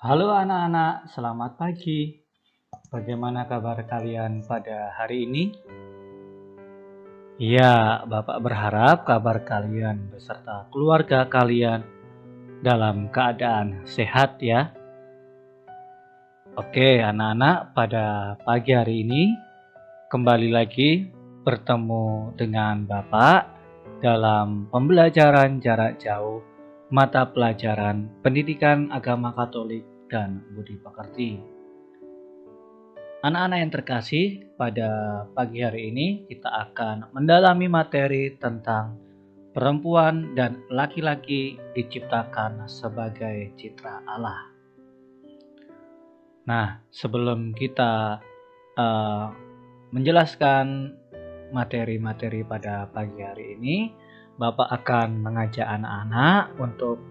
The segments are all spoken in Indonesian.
Halo anak-anak, selamat pagi. Bagaimana kabar kalian pada hari ini? Ya, Bapak berharap kabar kalian beserta keluarga kalian dalam keadaan sehat ya. Oke, anak-anak, pada pagi hari ini kembali lagi bertemu dengan Bapak dalam pembelajaran jarak jauh mata pelajaran Pendidikan Agama Katolik dan Budi Pekerti. Anak-anak yang terkasih, pada pagi hari ini kita akan mendalami materi tentang perempuan dan laki-laki diciptakan sebagai citra Allah. Nah, sebelum kita menjelaskan materi-materi pada pagi hari ini, Bapak akan mengajak anak-anak untuk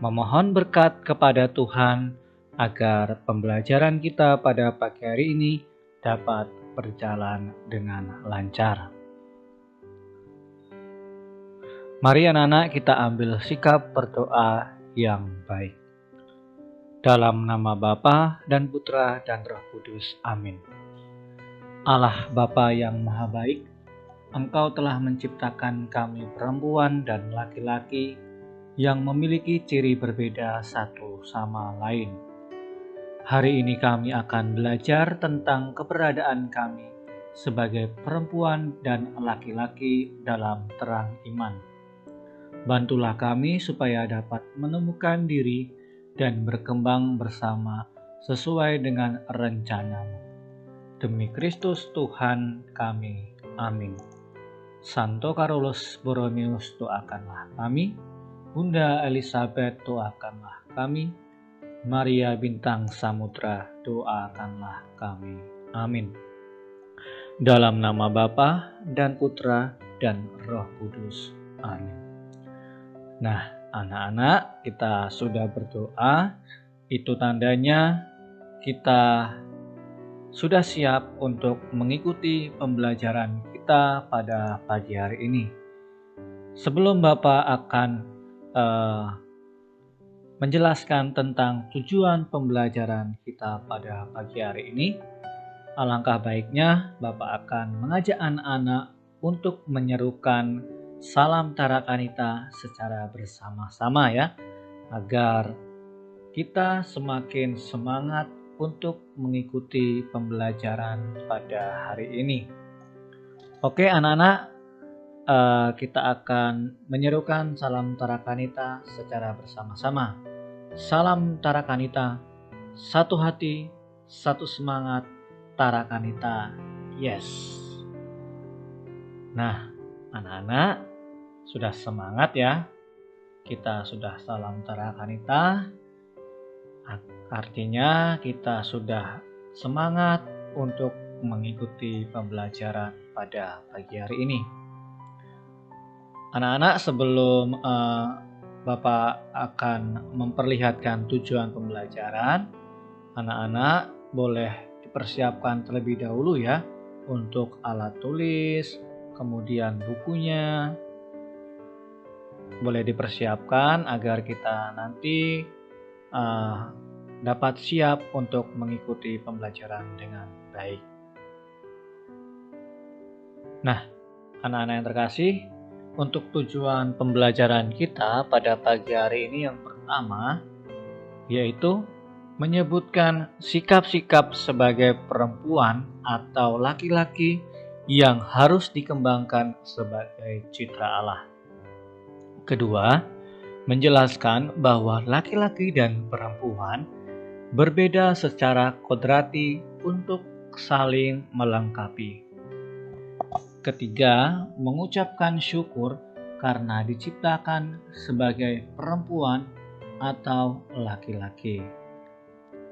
memohon berkat kepada Tuhan agar pembelajaran kita pada pagi hari ini dapat berjalan dengan lancar. Mari anak-anak kita ambil sikap berdoa yang baik. Dalam nama Bapa dan Putra dan Roh Kudus. Amin. Allah Bapa yang Maha Baik, Engkau telah menciptakan kami perempuan dan laki-laki yang memiliki ciri berbeda satu sama lain. Hari ini kami akan belajar tentang keberadaan kami sebagai perempuan dan laki-laki dalam terang iman. Bantulah kami supaya dapat menemukan diri dan berkembang bersama sesuai dengan rencana-Mu. Demi Kristus Tuhan kami. Amin. Santo Carolus Borromeus, doakanlah kami. Bunda Elizabeth, doakanlah kami. Maria Bintang Samudra, doakanlah kami. Amin. Dalam nama Bapa dan Putra dan Roh Kudus. Amin. Nah, anak-anak, kita sudah berdoa. Itu tandanya kita sudah siap untuk mengikuti pembelajaran kita pada pagi hari ini. Sebelum Bapak akan menjelaskan tentang tujuan pembelajaran kita pada pagi hari ini, alangkah baiknya Bapak akan mengajak anak-anak untuk menyerukan Salam Tarakanita secara bersama-sama ya, agar kita semakin semangat untuk mengikuti pembelajaran pada hari ini. Oke anak-anak, kita akan menyerukan Salam Tarakanita secara bersama-sama. Salam Tarakanita, satu hati, satu semangat, Tarakanita, yes. Nah, anak-anak sudah semangat ya? Kita sudah Salam Tarakanita, artinya kita sudah semangat untuk mengikuti pembelajaran pada pagi hari ini. Anak-anak, sebelum Bapak akan memperlihatkan tujuan pembelajaran, anak-anak boleh dipersiapkan terlebih dahulu ya untuk alat tulis, kemudian bukunya. Boleh dipersiapkan agar kita nanti dapat siap untuk mengikuti pembelajaran dengan baik. Nah, anak-anak yang terkasih, untuk tujuan pembelajaran kita pada pagi hari ini yang pertama, yaitu menyebutkan sikap-sikap sebagai perempuan atau laki-laki yang harus dikembangkan sebagai citra Allah. Kedua, menjelaskan bahwa laki-laki dan perempuan berbeda secara kodrati untuk saling melengkapi. Ketiga, mengucapkan syukur karena diciptakan sebagai perempuan atau laki-laki.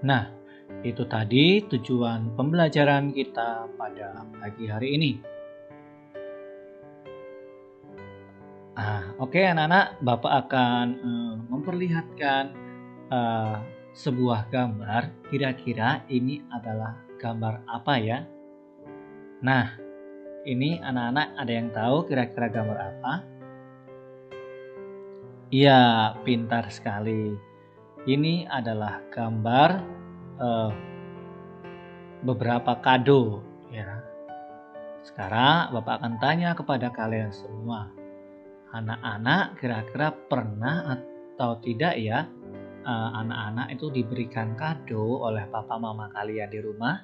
Nah, itu tadi tujuan pembelajaran kita pada pagi hari ini. Oke anak-anak, Bapak akan memperlihatkan sebuah gambar. Kira-kira ini adalah gambar apa ya? Nah, ini anak-anak ada yang tahu kira-kira gambar apa? Iya, pintar sekali. Ini adalah gambar eh, beberapa kado ya. Sekarang Bapak akan tanya kepada kalian semua. Anak-anak kira-kira pernah atau tidak ya anak-anak itu diberikan kado oleh papa mama kalian di rumah?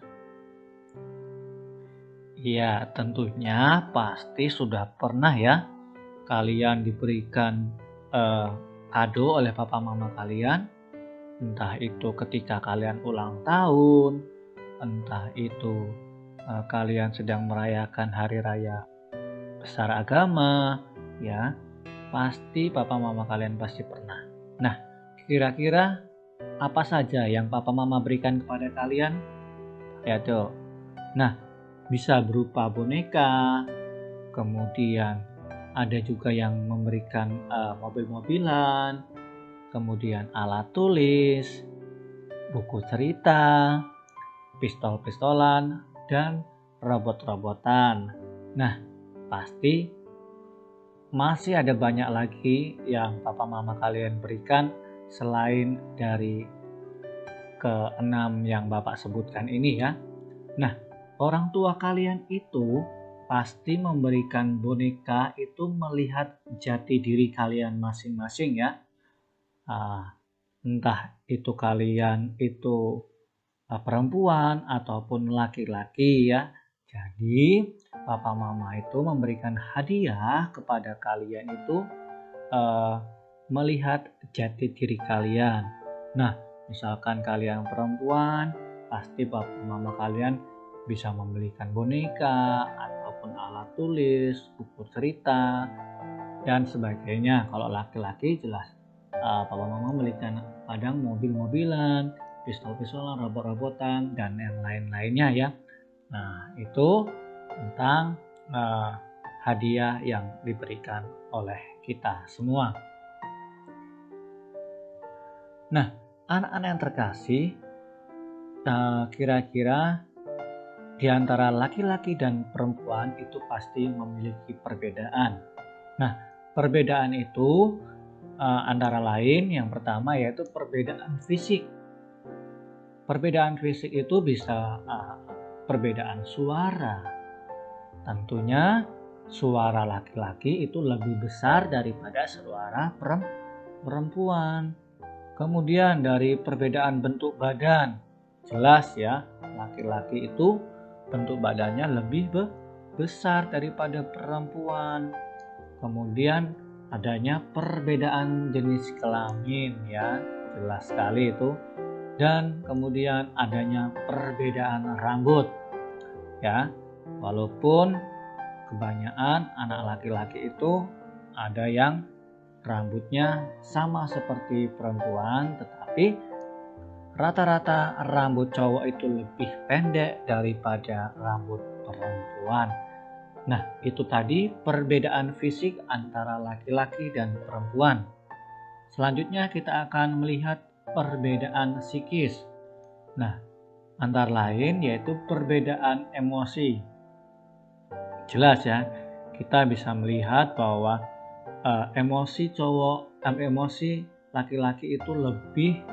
Ya, tentunya pasti sudah pernah ya kalian diberikan kado oleh papa mama kalian. Entah itu ketika kalian ulang tahun, entah itu kalian sedang merayakan hari raya besar agama, ya. Pasti papa mama kalian pasti pernah. Nah, kira-kira apa saja yang papa mama berikan kepada kalian? Ya tuh. Nah, bisa berupa boneka, kemudian ada juga yang memberikan mobil-mobilan, kemudian alat tulis, buku cerita, pistol-pistolan, dan robot-robotan. Nah, pasti masih ada banyak lagi yang papa mama kalian berikan selain dari keenam yang Bapak sebutkan ini ya. Nah, orang tua kalian itu pasti memberikan boneka itu melihat jati diri kalian masing-masing ya. Entah itu kalian itu perempuan ataupun laki-laki ya. Jadi papa mama itu memberikan hadiah kepada kalian itu melihat jati diri kalian. Nah, misalkan kalian perempuan, pasti papa mama kalian bisa membelikan boneka ataupun alat tulis, buku cerita, dan sebagainya. Kalau laki-laki jelas papa mama membelikan kadang mobil-mobilan, pistol-pistolan, robot-robotan, dan yang lain-lainnya ya. Nah, itu tentang hadiah yang diberikan oleh kita semua. Nah, anak-anak yang terkasih, kira-kira di antara laki-laki dan perempuan itu pasti memiliki perbedaan. Nah, perbedaan itu antara lain yang pertama yaitu perbedaan fisik. Perbedaan fisik itu bisa perbedaan suara. Tentunya suara laki-laki itu lebih besar daripada suara perempuan. Kemudian dari perbedaan bentuk badan, jelas ya, laki-laki itu bentuk badannya lebih besar daripada perempuan. Kemudian adanya perbedaan jenis kelamin ya, jelas sekali itu. Dan kemudian adanya perbedaan rambut ya, walaupun kebanyakan anak laki-laki itu ada yang rambutnya sama seperti perempuan, tetapi rata-rata rambut cowok itu lebih pendek daripada rambut perempuan. Nah, itu tadi perbedaan fisik antara laki-laki dan perempuan. Selanjutnya kita akan melihat perbedaan psikis. Nah, antara lain yaitu perbedaan emosi. Jelas ya, kita bisa melihat bahwa emosi laki-laki itu lebih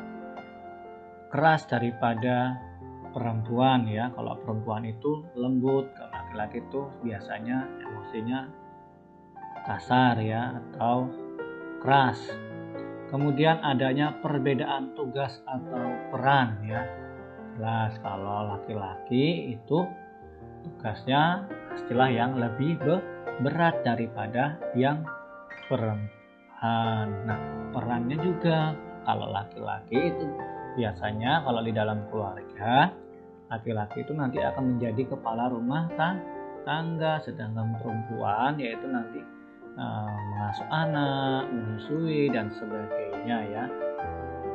keras daripada perempuan ya. Kalau perempuan itu lembut, kalau laki-laki itu biasanya emosinya kasar ya atau keras. Kemudian adanya perbedaan tugas atau peran ya. Jelas kalau laki-laki itu tugasnya pastilah yang lebih berat daripada yang perempuan. Nah, perannya juga kalau laki-laki itu biasanya kalau di dalam keluarga, laki-laki itu nanti akan menjadi kepala rumah tangga, sedangkan perempuan yaitu nanti mengasuh anak, menyusui dan sebagainya ya.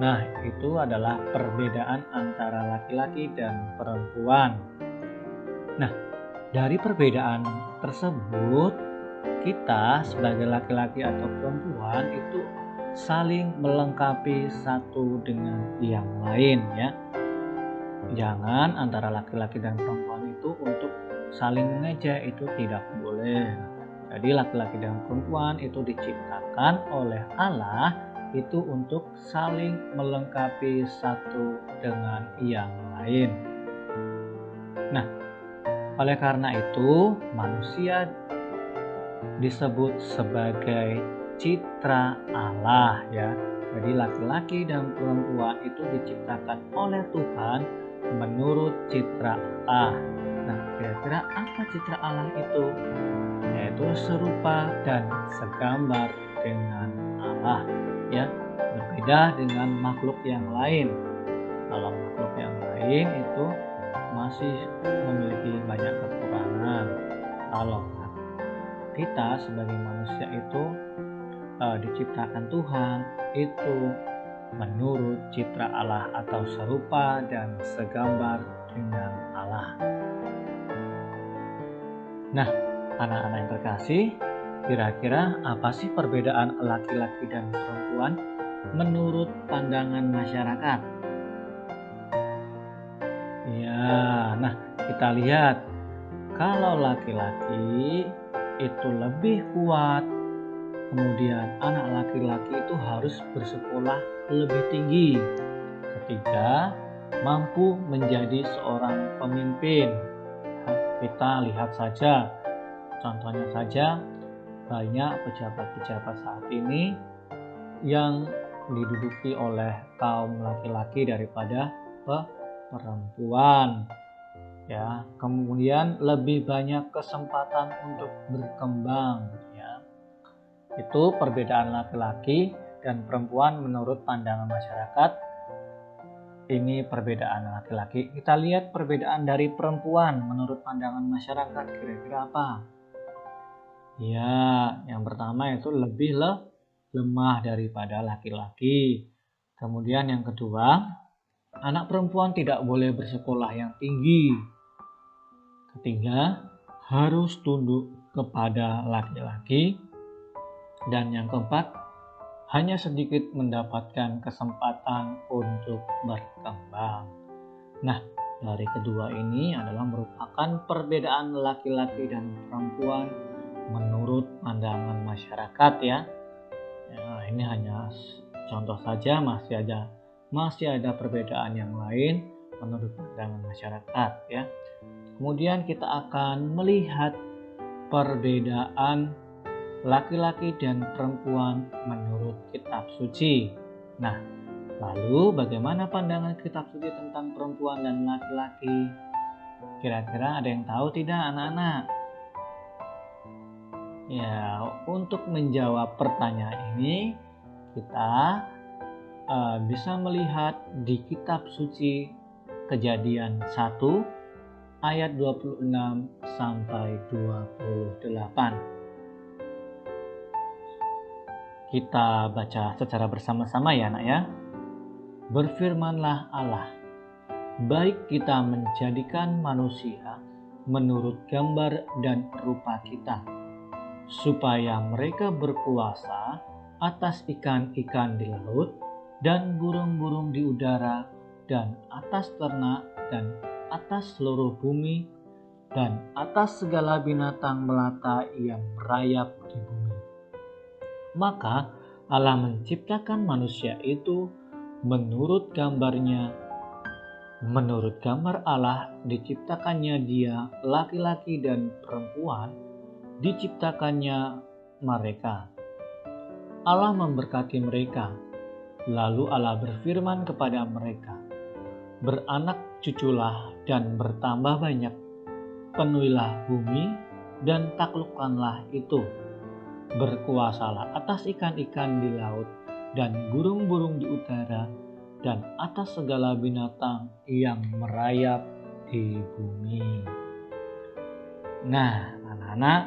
Nah, itu adalah perbedaan antara laki-laki dan perempuan. Nah, dari perbedaan tersebut, kita sebagai laki-laki atau perempuan itu saling melengkapi satu dengan yang lain ya. Jangan antara laki-laki dan perempuan itu untuk saling mengejek, itu tidak boleh. Jadi laki-laki dan perempuan itu diciptakan oleh Allah itu untuk saling melengkapi satu dengan yang lain. Nah, oleh karena itu manusia disebut sebagai citra Allah ya. Jadi laki-laki dan perempuan itu diciptakan oleh Tuhan menurut citra Allah. Nah, kira-kira apa citra Allah itu? Yaitu serupa dan segambar dengan Allah ya. Berbeda dengan makhluk yang lain. Kalau makhluk yang lain itu masih memiliki banyak kekurangan. Kalau kita sebagai manusia itu diciptakan Tuhan itu menurut citra Allah atau serupa dan segambar dengan Allah. Nah, anak-anak yang terkasih, kira-kira apa sih perbedaan laki-laki dan perempuan menurut pandangan masyarakat? Ya, nah kita lihat kalau laki-laki itu lebih kuat, kemudian anak laki-laki itu harus bersekolah lebih tinggi ketika mampu menjadi seorang pemimpin. Kita lihat saja, contohnya saja banyak pejabat-pejabat saat ini yang diduduki oleh kaum laki-laki daripada perempuan. Ya, kemudian lebih banyak kesempatan untuk berkembang ya. Itu perbedaan laki-laki dan perempuan menurut pandangan masyarakat. Ini perbedaan laki-laki. Kita lihat perbedaan dari perempuan menurut pandangan masyarakat. Kira-kira apa? Ya, yang pertama itu lebih lemah daripada laki-laki. Kemudian yang kedua, anak perempuan tidak boleh bersekolah yang tinggi. Ketiga, harus tunduk kepada laki-laki. Dan yang keempat, hanya sedikit mendapatkan kesempatan untuk berkembang. Nah, dari kedua ini adalah merupakan perbedaan laki-laki dan perempuan menurut pandangan masyarakat ya. Ini hanya contoh saja, masih ada perbedaan yang lain menurut pandangan masyarakat ya. Kemudian kita akan melihat perbedaan laki-laki dan perempuan menurut kitab suci. Nah, lalu bagaimana pandangan kitab suci tentang perempuan dan laki-laki? Kira-kira ada yang tahu tidak anak-anak? Ya, untuk menjawab pertanyaan ini kita bisa melihat di kitab suci Kejadian 1 ayat 26 sampai 28. Kita baca secara bersama-sama ya anak ya. Berfirmanlah Allah, baik kita menjadikan manusia menurut gambar dan rupa kita, supaya mereka berkuasa atas ikan-ikan di laut dan burung-burung di udara dan atas ternak dan atas seluruh bumi dan atas segala binatang melata yang merayap di bumi. Maka Allah menciptakan manusia itu menurut gambarnya. Menurut gambar Allah diciptakannya dia, laki-laki dan perempuan diciptakannya mereka. Allah memberkati mereka. Lalu Allah berfirman kepada mereka, beranak cuculah dan bertambah banyak. Penuhilah bumi dan taklukkanlah itu. Berkuasalah atas ikan-ikan di laut dan burung-burung di udara dan atas segala binatang yang merayap di bumi. Nah, anak-anak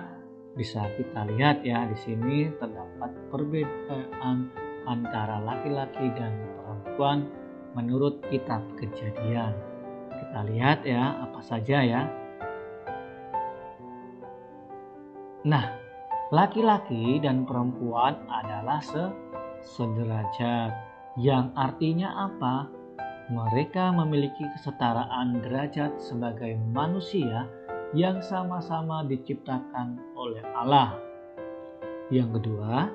bisa kita lihat ya di sini terdapat perbedaan antara laki-laki dan perempuan menurut kitab Kejadian. Kita lihat ya apa saja ya. Nah, laki-laki dan perempuan adalah sederajat, yang artinya apa? Mereka memiliki kesetaraan derajat sebagai manusia yang sama-sama diciptakan oleh Allah. Yang kedua,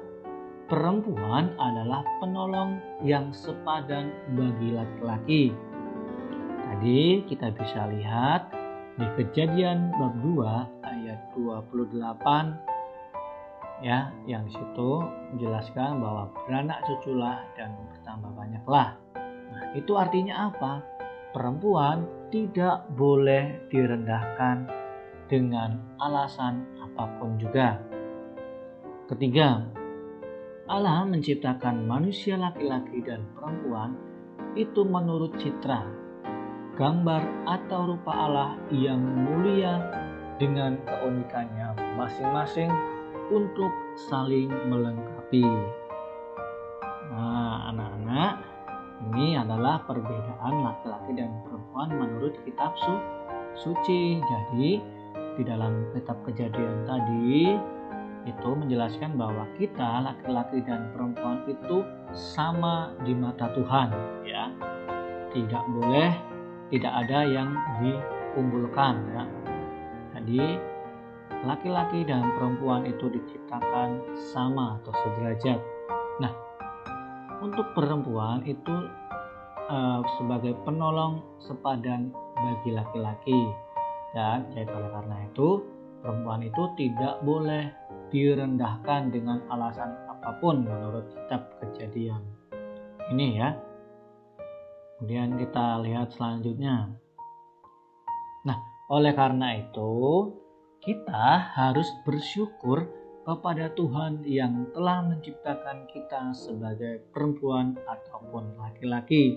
perempuan adalah penolong yang sepadan bagi laki-laki. Tadi kita bisa lihat di Kejadian bab 2 ayat 28 ya, yang di situ menjelaskan bahwa beranak cuculah dan bertambah banyaklah. Nah, itu artinya apa? Perempuan tidak boleh direndahkan dengan alasan apapun juga. Ketiga, Allah menciptakan manusia laki-laki dan perempuan itu menurut citra, gambar atau rupa Allah yang mulia dengan keunikannya masing-masing untuk saling melengkapi. Nah, anak-anak, ini adalah perbedaan laki-laki dan perempuan menurut kitab suci. Jadi, di dalam kitab Kejadian tadi itu menjelaskan bahwa kita laki-laki dan perempuan itu sama di mata Tuhan, ya. Tidak ada yang diunggulkan, ya. Jadi laki-laki dan perempuan itu diciptakan sama atau sederajat. Nah, untuk perempuan itu sebagai penolong sepadan bagi laki-laki, dan jadi oleh karena itu perempuan itu tidak boleh direndahkan dengan alasan apapun menurut kitab Kejadian ini, ya. Kemudian kita lihat selanjutnya. Nah, oleh karena itu kita harus bersyukur kepada Tuhan yang telah menciptakan kita sebagai perempuan ataupun laki-laki.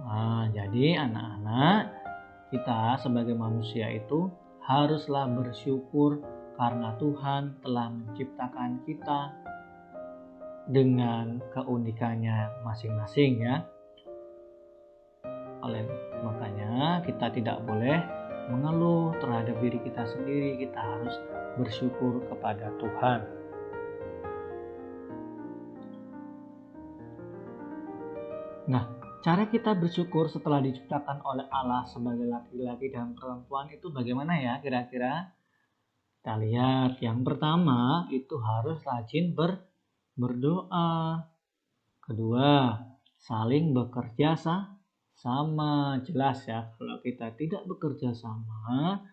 Nah, jadi anak-anak, kita sebagai manusia itu haruslah bersyukur karena Tuhan telah menciptakan kita dengan keunikannya masing-masing, ya. Oleh makanya kita tidak boleh mengeluh terhadap diri kita sendiri, kita harus bersyukur kepada Tuhan. Nah, cara kita bersyukur setelah diciptakan oleh Allah sebagai laki-laki dan perempuan itu bagaimana ya kira-kira? Kita lihat, yang pertama itu harus rajin berdoa. Kedua, saling bekerja sama. Jelas ya, kalau kita tidak bekerja sama,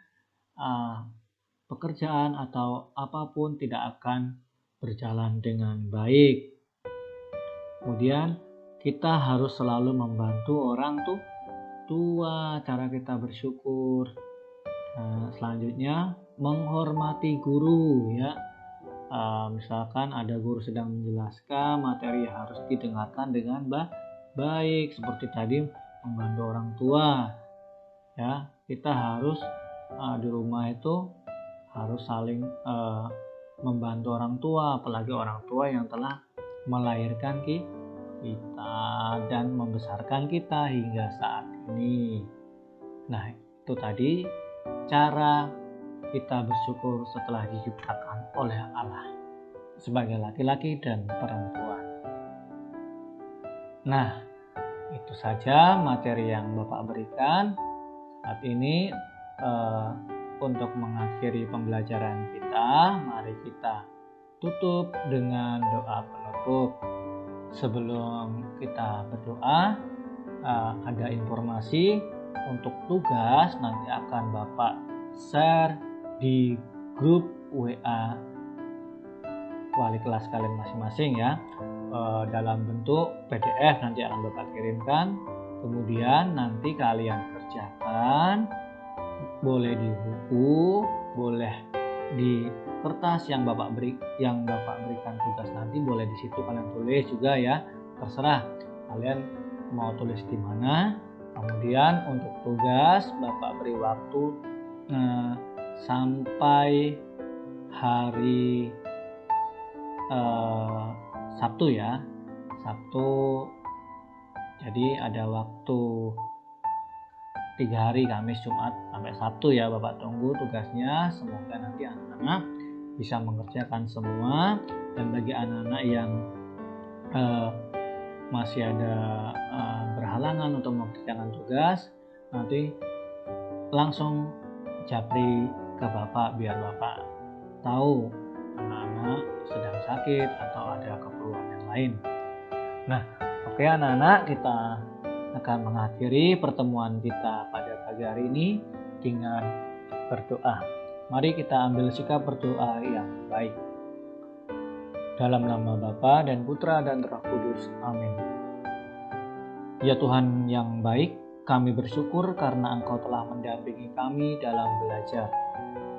pekerjaan atau apapun tidak akan berjalan dengan baik. Kemudian kita harus selalu membantu orang tua, cara kita bersyukur. Selanjutnya menghormati guru, ya. Misalkan ada guru sedang menjelaskan materi, harus didengarkan dengan baik. Seperti tadi membantu orang tua, ya. Kita harus di rumah itu harus saling membantu orang tua, apalagi orang tua yang telah melahirkan kita dan membesarkan kita hingga saat ini. Nah, itu tadi cara kita bersyukur setelah diciptakan oleh Allah sebagai laki-laki dan perempuan. Nah, itu saja materi yang Bapak berikan saat ini. Untuk mengakhiri pembelajaran kita, mari kita tutup dengan doa penutup. Sebelum kita berdoa, ada informasi untuk tugas nanti akan Bapak share di grup WA wali kelas kalian masing-masing, ya. Dalam bentuk PDF nanti akan Bapak kirimkan. Kemudian nanti kalian kerjakan, boleh di buku, boleh di kertas yang Bapak berikan tugas nanti, boleh di situ kalian tulis juga, ya. Terserah kalian mau tulis di mana. Kemudian untuk tugas Bapak beri waktu sampai hari Sabtu, ya. Sabtu. Jadi ada waktu 3 hari, Kamis, Jumat, sampai Sabtu, ya. Bapak tunggu tugasnya. Semoga nanti anak-anak bisa mengerjakan semua. Dan bagi anak-anak yang masih ada berhalangan untuk mengerjakan tugas, nanti langsung japri ke Bapak biar Bapak tahu anak-anak sedang sakit atau ada keperluan yang lain. Nah, oke anak-anak, kita akan mengakhiri pertemuan kita pada pagi hari ini dengan berdoa. Mari kita ambil sikap berdoa yang baik. Dalam nama Bapa dan Putra dan Roh Kudus. Amin. Ya Tuhan yang baik, kami bersyukur karena Engkau telah mendampingi kami dalam belajar.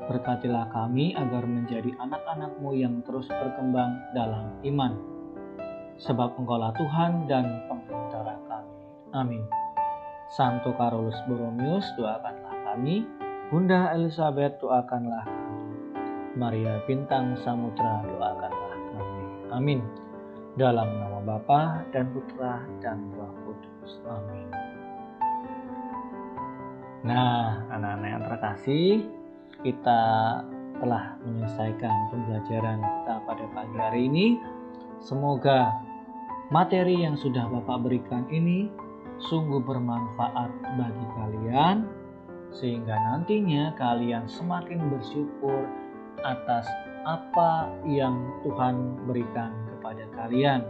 Berkatilah kami agar menjadi anak-anak-Mu yang terus berkembang dalam iman. Sebab Engkaulah Tuhan dan Pengantara kami. Amin. Santo Carolus Borromeus, doakanlah kami. Bunda Elizabeth, doakanlah kami. Maria Bintang Samudra, doakanlah kami. Amin. Dalam nama Bapa dan Putra dan Roh Kudus. Amin. Nah, anak-anak yang terkasih, kita telah menyelesaikan pembelajaran kita pada pagi hari ini. Semoga materi yang sudah Bapak berikan ini sungguh bermanfaat bagi kalian, sehingga nantinya kalian semakin bersyukur atas apa yang Tuhan berikan kepada kalian,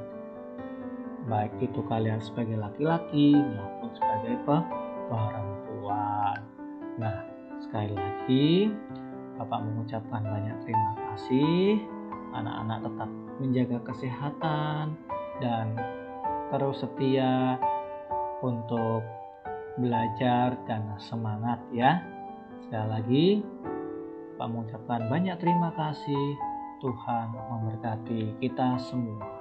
baik itu kalian sebagai laki-laki maupun sebagai perempuan. Nah, sekali lagi Bapak mengucapkan banyak terima kasih. Anak-anak tetap menjaga kesehatan dan terus setia untuk belajar dan semangat ya. Sekali lagi Bapak mengucapkan banyak terima kasih. Tuhan memberkati kita semua.